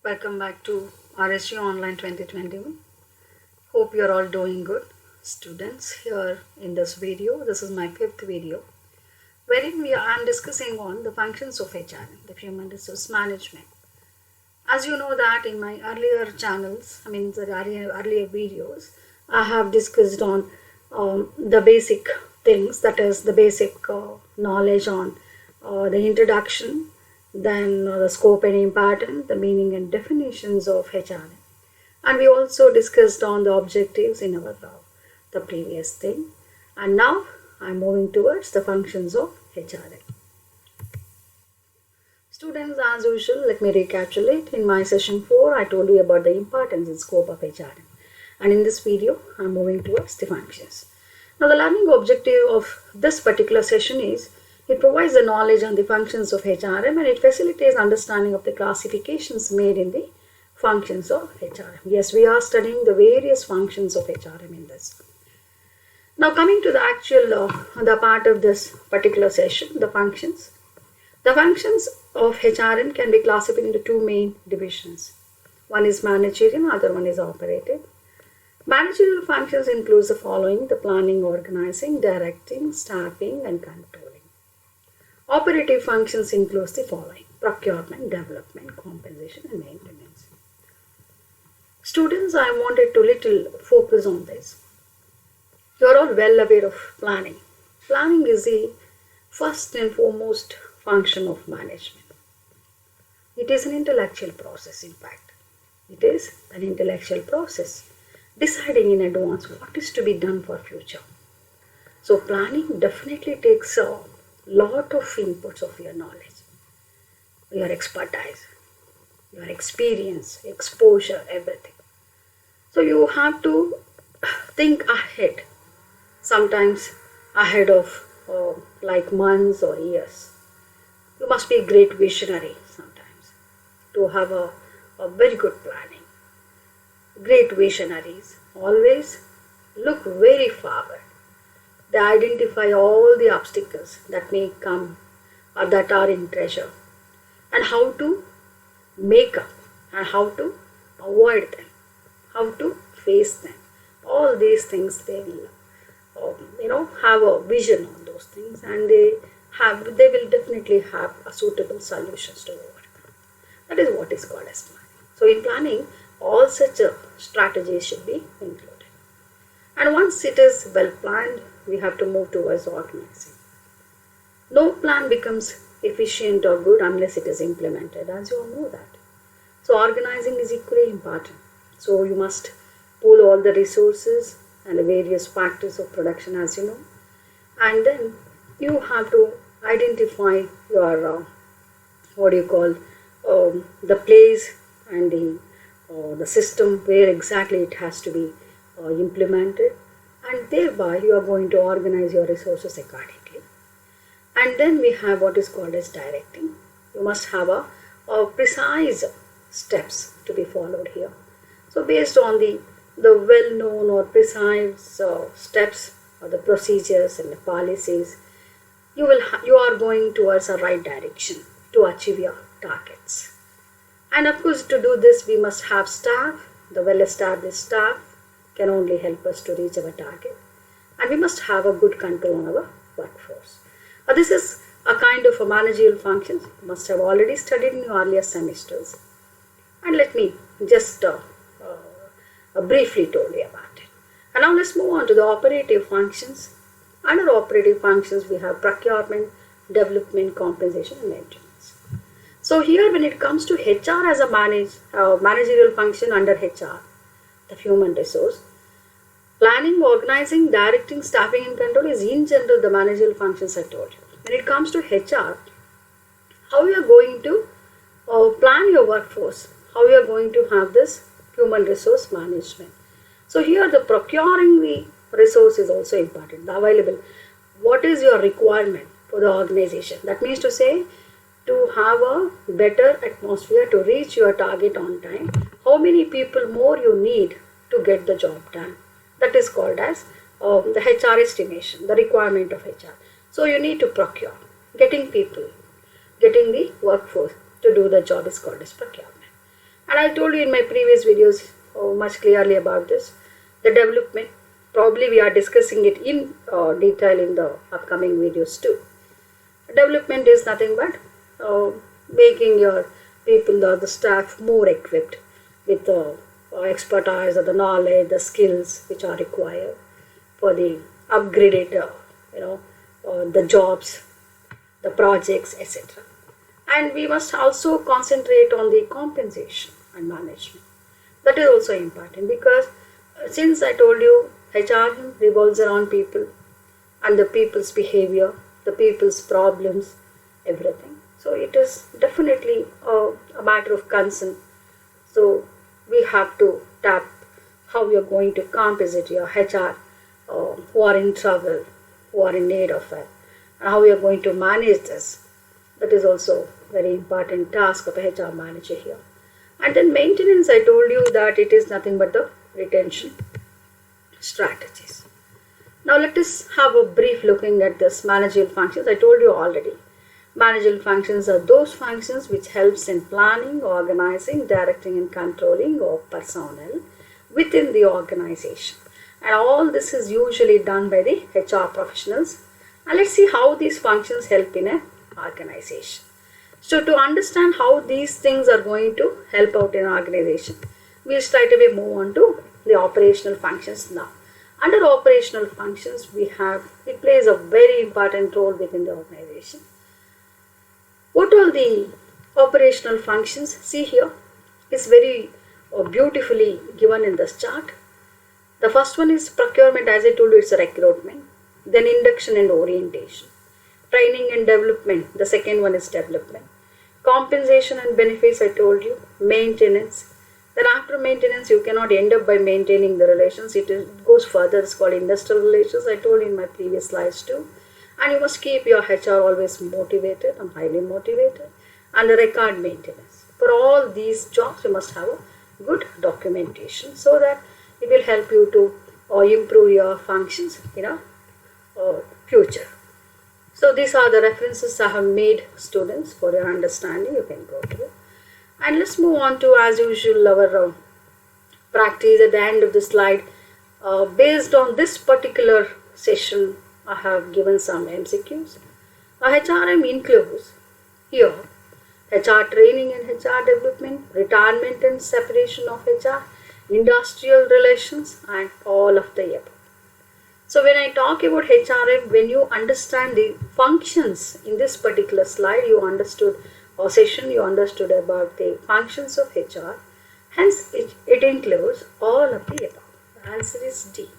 Welcome back to RSG Online 2021. Hope you're all doing good. Students, here in this video, this is my fifth video, wherein I'm discussing on the functions of HRM, the Human Resource Management. As you know that in my earlier channels, the earlier videos, I have discussed on the basic things, that is the basic knowledge on the introduction, then the scope and important, the meaning and definitions of HRM. And we also discussed on the objectives in our the previous thing. And now I'm moving towards the functions of HRM. Students, as usual, let me recapitulate. In my session 4, I told you about the importance and scope of HRM. And in this video, I'm moving towards the functions. Now, the learning objective of this particular session is it provides the knowledge on the functions of HRM and it facilitates understanding of the classifications made in the functions of HRM. Yes, we are studying the various functions of HRM in this. Now, coming to the actual the part of this particular session, the functions. The functions of HRM can be classified into two main divisions. One is managerial, other one is operative. Managerial functions includes the following: the planning, organizing, directing, staffing, and controlling. Operative functions includes the following: procurement, development, compensation, and maintenance. Students, I wanted to little focus on this. You are all well aware of planning. Planning is the first and foremost function of management. It is an intellectual process, in fact. It is an intellectual process, deciding in advance what is to be done for future. So planning definitely takes a lot of inputs of your knowledge, your expertise, your experience, exposure, everything. So you have to think ahead, sometimes ahead of like months or years. You must be a great visionary sometimes to have a very good planning. Great visionaries always look very forward. They identify all the obstacles that may come or that are in treasure and how to make up and how to avoid them, how to face them. All these things they will have a vision on those things, and they will definitely have a suitable solutions to overcome. That is what is called as planning. So in planning, all such strategies should be included. And once it is well planned, we have to move towards organizing. No plan becomes efficient or good unless it is implemented, as you all know that. So organizing is equally important. So you must pool all the resources and the various factors of production, as you know. And then you have to identify your, the place and the system where exactly it has to be implemented, and thereby you are going to organize your resources accordingly. And then we have what is called as directing. You must have a precise steps to be followed here. So based on the well-known or precise steps or the procedures and the policies, you are going towards a right direction to achieve your targets. And of course, to do this, we must have staff. The well-established staff can only help us to reach our target. And we must have a good control on our workforce. This is a kind of a managerial function you must have already studied in your earlier semesters. And let me just briefly tell you about it. And now let's move on to the operative functions. Under operative functions, we have procurement, development, compensation, and maintenance. So here, when it comes to HR as a managerial function under HR, the human resource, planning, organizing, directing, staffing, and control is in general the managerial functions I told you. When it comes to HR, how you are going to plan your workforce, how you are going to have this human resource management. So here the procuring the resource is also important, the available. What is your requirement for the organization? That means to say, to have a better atmosphere to reach your target on time, how many people more you need to get the job done. That is called as the HR estimation, the requirement of HR. So you need to procure, getting people, getting the workforce to do the job is called as procurement. And I told you in my previous videos much clearly about this. The development, probably we are discussing it in detail in the upcoming videos too. Development is nothing but making your people or the staff more equipped with the expertise or the knowledge, the skills which are required for the upgraded, the jobs, the projects, etc. And we must also concentrate on the compensation and management. That is also important because since I told you HRM revolves around people and the people's behavior, the people's problems, everything. So it is definitely a matter of concern. So we have to tap how we are going to compensate your HR who are in trouble, who are in need of it, and how we are going to manage this. That is also very important task of a HR manager here. And then maintenance, I told you that it is nothing but the retention strategies. Now let us have a brief looking at this managerial functions. I told you already. Managerial functions are those functions which helps in planning, organizing, directing and controlling of personnel within the organization. And all this is usually done by the HR professionals. And let's see how these functions help in an organization. So to understand how these things are going to help out in an organization, we'll straight away move on to the operational functions now. Under operational functions, it plays a very important role within the organization. What are the operational functions? See here, it's very beautifully given in this chart. The first one is procurement. As I told you, it's a recruitment. Then induction and orientation. Training and development. The second one is development. Compensation and benefits, I told you. Maintenance. Then after maintenance, you cannot end up by maintaining the relations. It goes further. It's called industrial relations. I told you in my previous slides too. And you must keep your HR always motivated and highly motivated. And the record maintenance. For all these jobs, you must have a good documentation so that it will help you to improve your functions in a future. So these are the references I have made, students, for your understanding. You can go through. And let's move on to, as usual, our practice at the end of the slide. Based on this particular session, I have given some MCQs. HRM includes here HR training and HR development, retirement and separation of HR, industrial relations, and all of the above. So when I talk about HRM, when you understand the functions in this particular slide, you understood or session, you understood about the functions of HR. Hence, it includes all of the above. The answer is D.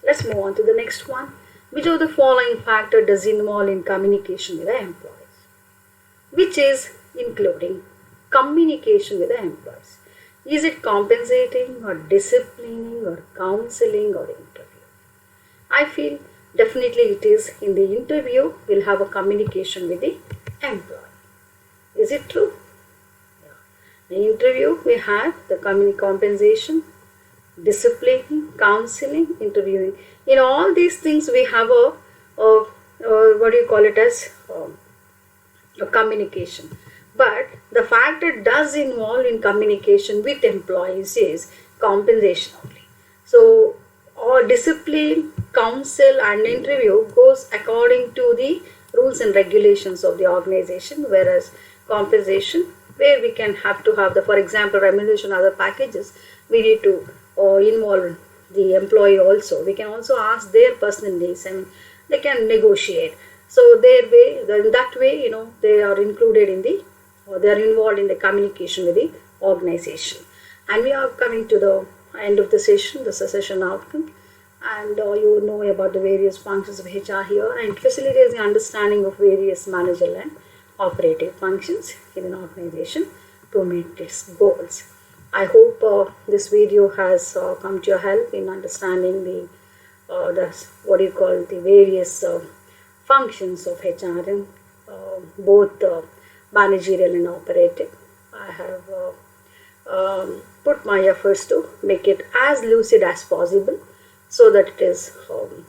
Let's move on to the next one. Which of the following factor does involve in communication with the employees? Which is including communication with the employees? Is it compensating or disciplining or counseling or interview? I feel definitely it is. In the interview, we'll have a communication with the employee. Is it true? Yeah. In the interview, we have the compensation, disciplining, counseling, interviewing. In all these things, we have what do you call it as a communication. But the fact that does involve in communication with employees is compensation only. So, all discipline, counsel and interview goes according to the rules and regulations of the organization, whereas compensation, where we can have to have the, for example, remuneration, other packages, we need to involve the employee also. We can also ask their personal needs and they can negotiate. So in that way, they are included in the, or they are involved in the communication with the organization. And we are coming to the end of the session, the session outcome. And you know about the various functions of HR here, and facilitates the understanding of various managerial and operative functions in an organization to meet its goals. I hope this video has come to your help in understanding the various functions of HRM, both managerial and operative. I have put my efforts to make it as lucid as possible so that it is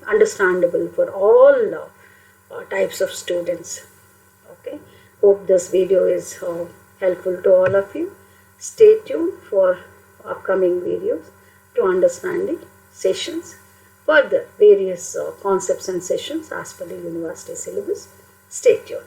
understandable for all types of students. Okay. Hope this video is helpful to all of you. Stay tuned for upcoming videos to understand the sessions, further various concepts and sessions as per the university syllabus. Stay tuned.